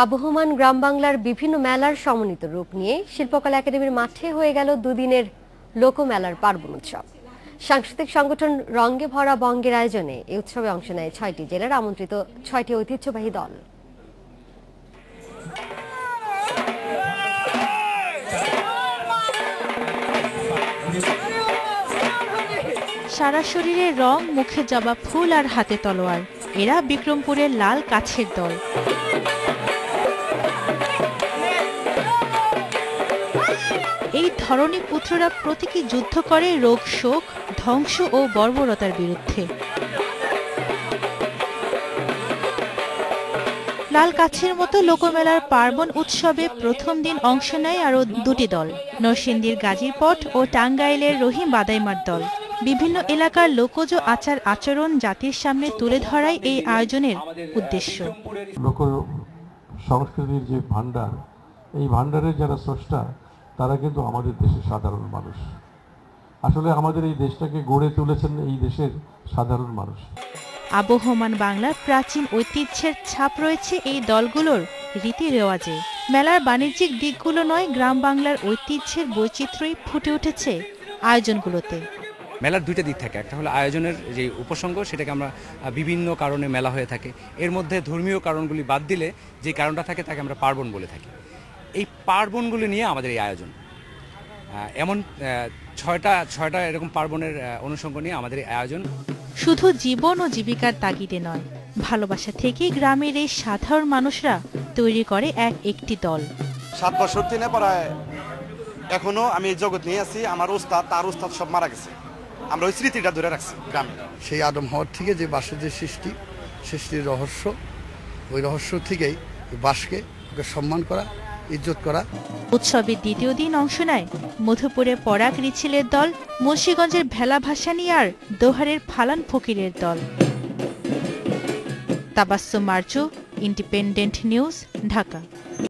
আবহমান গ্রাম বাংলার বিভিন্ন মেলার সমন্বিত রূপ নিয়ে শিল্পকলা একাডেমির মাঠে হয়ে গেল দুদিনের লোকমেলার পার্বণ উৎসব। সাংস্কৃতিক সংগঠন রঙে ভরা বঙ্গের আয়োজনে এই উৎসবে অংশ নেয় ৬টি জেলার আমন্ত্রিত ৬টি ঐতিহ্যবাহী দল। সারা শরীরে রং, মুখে জবা ফুল আর হাতে তলোয়ার, এরা বিক্রমপুরের লাল কাছের দল। এই ধরনী পুত্ররা প্রতীকী যুদ্ধ করে রোগ, শোক, ধ্বংস ও বর্বরতার বিরুদ্ধে। লাল কাছের মতো লোকমেলার পার্বণ উৎসবে প্রথম দিন অংশ নেয় আরও দুটি দল, নরসিংদীর গাজীরপট ও টাঙ্গাইলের রহিম বাদাইমার দল। বিভিন্ন এলাকার লোকজ আচার আচরণ জাতির সামনে তুলে ধরাই এই আয়োজনের উদ্দেশ্য। লোক সংস্কৃতির যে ভান্ডার, এই ভান্ডারের যারা স্রষ্টা তারা কিন্তু আমাদের দেশের সাধারণ মানুষ। আসলে আমাদের এই দেশটাকে গড়ে তুলেছেন এই দেশের সাধারণ মানুষ। আবহমান বাংলার প্রাচীন ঐতিহ্যের ছাপ রয়েছে এই দলগুলোর রীতি রেওয়াজে। মেলার বাণিজ্যিক দিকগুলো নয়, গ্রাম বাংলার ঐতিহ্যের বৈচিত্র্যই ফুটে উঠেছে আয়োজনগুলোতে। মেলার দুইটা দিক থাকে, একটা হলো আয়োজনের যে উপসঙ্গ, সেটাকে আমরা বিভিন্ন কারণে মেলা হয়ে থাকে। এর মধ্যে ধর্মীয় কারণগুলি বাদ দিলে যে কারণটা থাকে তাকে আমরা পার্বণ বলে থাকি। এই পার্বণগুলি নিয়ে আমাদের এই আয়োজন, এমন ছয়টা এরকম পার্বণের অনুষঙ্গ নিয়ে আমাদের এই আয়োজন। শুধু জীবন ও জীবিকার তাগিদে নয়, ভালোবাসা থেকেই গ্রামের এই সাধারণ মানুষরা তৈরি করে একটি দল। 7 বছর দিনে পড়ায় এখনো আমি এই জগৎ নিয়ে আছি। আমার উস্তাদ, তার উস্তাদ সব মারা গেছে, আমরা ওই স্মৃতিটা ধরে রাখছি গ্রামে। সেই আদম হওয়ার থেকে যে বাঁশের যে সৃষ্টির রহস্য, ওই রহস্য থেকেই বাঁশকে সম্মান করা, ইজ্জত করা। উৎসবের দ্বিতীয় দিন অংশ নেয় মধুপুরে পরাগ রিছিলের দল, মুন্সিগঞ্জের ভেলা ভাসানী আর দোহারের ফালান ফকিরের দল। Tabassum Marju, Independent News, Dhaka.